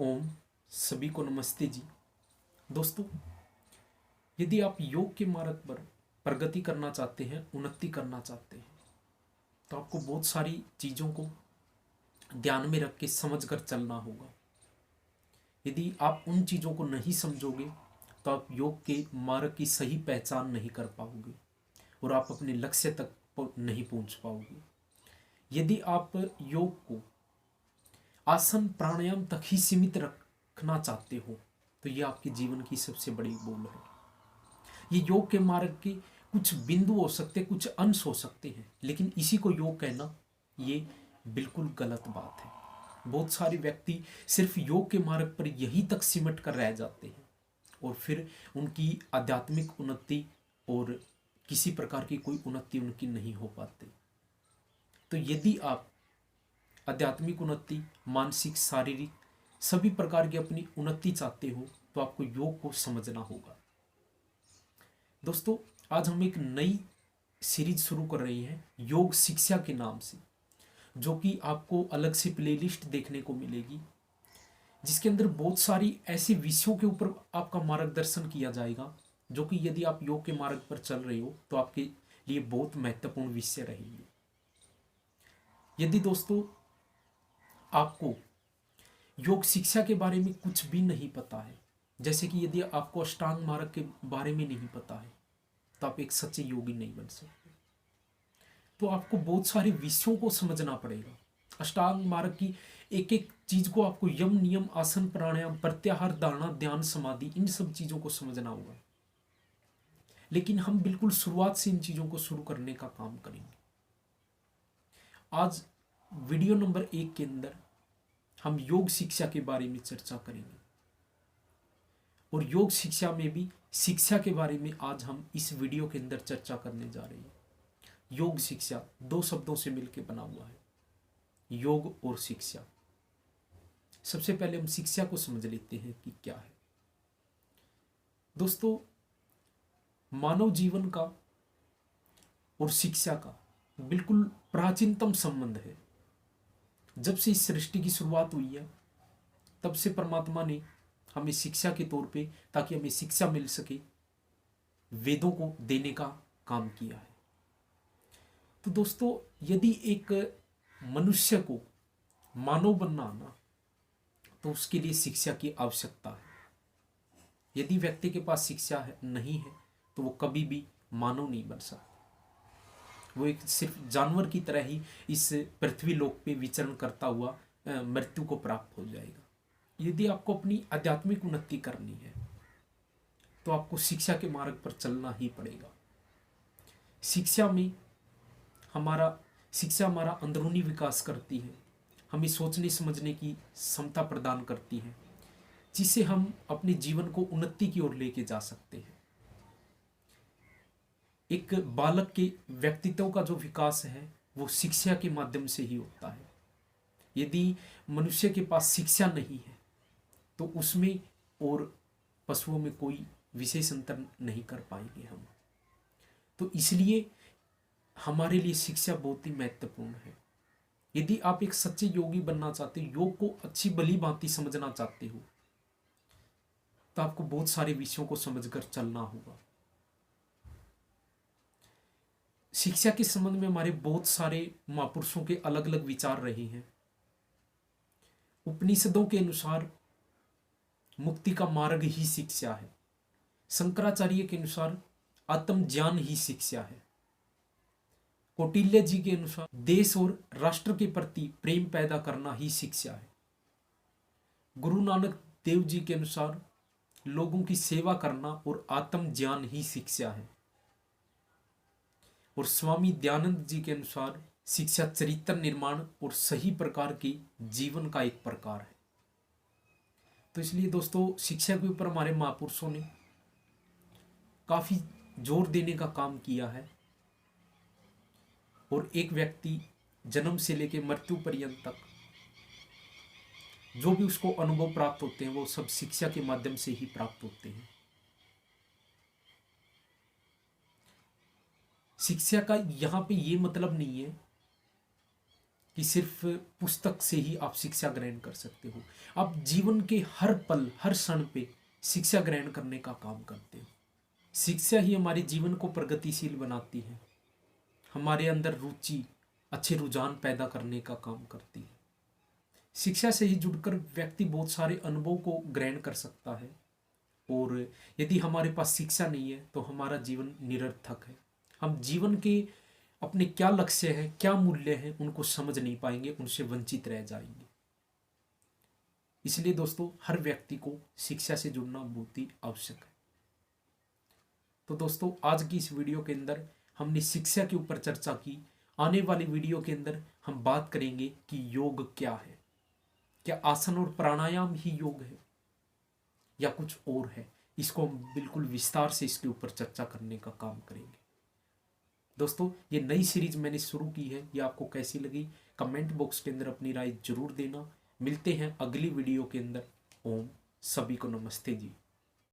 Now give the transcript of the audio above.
ओम सभी को नमस्ते जी। दोस्तों, यदि आप योग के मार्ग पर प्रगति करना चाहते हैं, उन्नति करना चाहते हैं, तो आपको बहुत सारी चीज़ों को ध्यान में रख के समझ कर चलना होगा। यदि आप उन चीज़ों को नहीं समझोगे तो आप योग के मार्ग की सही पहचान नहीं कर पाओगे और आप अपने लक्ष्य तक नहीं पहुंच पाओगे। यदि आप योग को आसन प्राणायाम तक ही सीमित रखना चाहते हो तो ये आपके जीवन की सबसे बड़ी भूल है। ये योग के मार्ग के कुछ बिंदु हो सकते, कुछ अंश हो सकते हैं, लेकिन इसी को योग कहना ये बिल्कुल गलत बात है। बहुत सारे व्यक्ति सिर्फ योग के मार्ग पर यहीं तक सिमट कर रह जाते हैं और फिर उनकी आध्यात्मिक उन्नति और किसी प्रकार की कोई उन्नति उनकी नहीं हो पाती। तो यदि आप आध्यात्मिक उन्नति, मानसिक, शारीरिक सभी प्रकार की अपनी उन्नति चाहते हो तो आपको योग को समझना होगा। दोस्तों, आज हम एक नई सीरीज शुरू कर रहे हैं योग शिक्षा के नाम से, जो कि आपको अलग से प्लेलिस्ट देखने को मिलेगी, जिसके अंदर बहुत सारी ऐसे विषयों के ऊपर आपका मार्गदर्शन किया जाएगा जो कि यदि आप योग के मार्ग पर चल रहे हो तो आपके लिए बहुत महत्वपूर्ण विषय रहेंगे। यदि दोस्तों आपको योग शिक्षा के बारे में कुछ भी नहीं पता है, जैसे कि यदि आपको अष्टांग मार्ग के बारे में नहीं पता है, तो आप एक सच्चे योगी नहीं बन सकते। तो आपको बहुत सारे विषयों को समझना पड़ेगा। अष्टांग मार्ग की एक एक चीज को आपको यम, नियम, आसन, प्राणायाम, प्रत्याहार, धारणा, ध्यान, समाधि, इन सब चीजों को समझना होगा। लेकिन हम बिल्कुल शुरुआत से इन चीजों को शुरू करने का काम करेंगे। आज वीडियो नंबर 1 के अंदर हम योग शिक्षा के बारे में चर्चा करेंगे और योग शिक्षा में भी शिक्षा के बारे में आज हम इस वीडियो के अंदर चर्चा करने जा रहे हैं। योग शिक्षा 2 शब्दों से मिलकर बना हुआ है, योग और शिक्षा। सबसे पहले हम शिक्षा को समझ लेते हैं कि क्या है। दोस्तों, मानव जीवन का और शिक्षा का बिल्कुल प्राचीनतम संबंध है। जब से इस सृष्टि की शुरुआत हुई है तब से परमात्मा ने हमें शिक्षा के तौर पे, ताकि हमें शिक्षा मिल सके, वेदों को देने का काम किया है। तो दोस्तों, यदि एक मनुष्य को मानव बनना आना तो उसके लिए शिक्षा की आवश्यकता है। यदि व्यक्ति के पास शिक्षा है नहीं है तो वो कभी भी मानव नहीं बन सकता। वो एक सिर्फ जानवर की तरह ही इस पृथ्वी लोक पे विचरण करता हुआ मृत्यु को प्राप्त हो जाएगा। यदि आपको अपनी आध्यात्मिक उन्नति करनी है तो आपको शिक्षा के मार्ग पर चलना ही पड़ेगा। शिक्षा हमारा अंदरूनी विकास करती है, हमें सोचने समझने की क्षमता प्रदान करती है, जिससे हम अपने जीवन को उन्नति की ओर लेके जा सकते हैं। एक बालक के व्यक्तित्व का जो विकास है वो शिक्षा के माध्यम से ही होता है। यदि मनुष्य के पास शिक्षा नहीं है तो उसमें और पशुओं में कोई विशेष अंतर नहीं कर पाएंगे हम। तो इसलिए हमारे लिए शिक्षा बहुत ही महत्वपूर्ण है। यदि आप एक सच्चे योगी बनना चाहते हो, योग को अच्छी भली भांति समझना चाहते हो, तो आपको बहुत सारे विषयों को समझकर चलना होगा। शिक्षा के संबंध में हमारे बहुत सारे महापुरुषों के अलग अलग विचार रहे हैं। उपनिषदों के अनुसार मुक्ति का मार्ग ही शिक्षा है। शंकराचार्य के अनुसार आत्म ज्ञान ही शिक्षा है। कौटिल्य जी के अनुसार देश और राष्ट्र के प्रति प्रेम पैदा करना ही शिक्षा है। गुरु नानक देव जी के अनुसार लोगों की सेवा करना और आत्म ज्ञान ही शिक्षा है। और स्वामी दयानंद जी के अनुसार शिक्षा चरित्र निर्माण और सही प्रकार के जीवन का एक प्रकार है। तो इसलिए दोस्तों, शिक्षा के ऊपर हमारे महापुरुषों ने काफी जोर देने का काम किया है और एक व्यक्ति जन्म से लेकर मृत्यु पर्यंत तक जो भी उसको अनुभव प्राप्त होते हैं वो सब शिक्षा के माध्यम से ही प्राप्त होते हैं। शिक्षा का यहां पे ये मतलब नहीं है कि सिर्फ पुस्तक से ही आप शिक्षा ग्रहण कर सकते हो। आप जीवन के हर पल हर क्षण पे शिक्षा ग्रहण करने का काम करते हो। शिक्षा ही हमारे जीवन को प्रगतिशील बनाती है, हमारे अंदर रुचि, अच्छे रुझान पैदा करने का काम करती है। शिक्षा से ही जुड़कर व्यक्ति बहुत सारे अनुभव को ग्रहण कर सकता है, और यदि हमारे पास शिक्षा नहीं है तो हमारा जीवन निरर्थक है। हम जीवन के अपने क्या लक्ष्य है, क्या मूल्य है, उनको समझ नहीं पाएंगे, उनसे वंचित रह जाएंगे। इसलिए दोस्तों हर व्यक्ति को शिक्षा से जुड़ना बहुत ही आवश्यक है। तो दोस्तों आज की इस वीडियो के अंदर हमने शिक्षा के ऊपर चर्चा की। आने वाली वीडियो के अंदर हम बात करेंगे कि योग क्या है, क्या आसन और प्राणायाम ही योग है या कुछ और है। इसको हम बिल्कुल विस्तार से इसके ऊपर चर्चा करने का काम करेंगे। दोस्तों ये नई सीरीज मैंने शुरू की है, ये आपको कैसी लगी कमेंट बॉक्स के अंदर अपनी राय जरूर देना। मिलते हैं अगली वीडियो के अंदर। ओम, सभी को नमस्ते जी।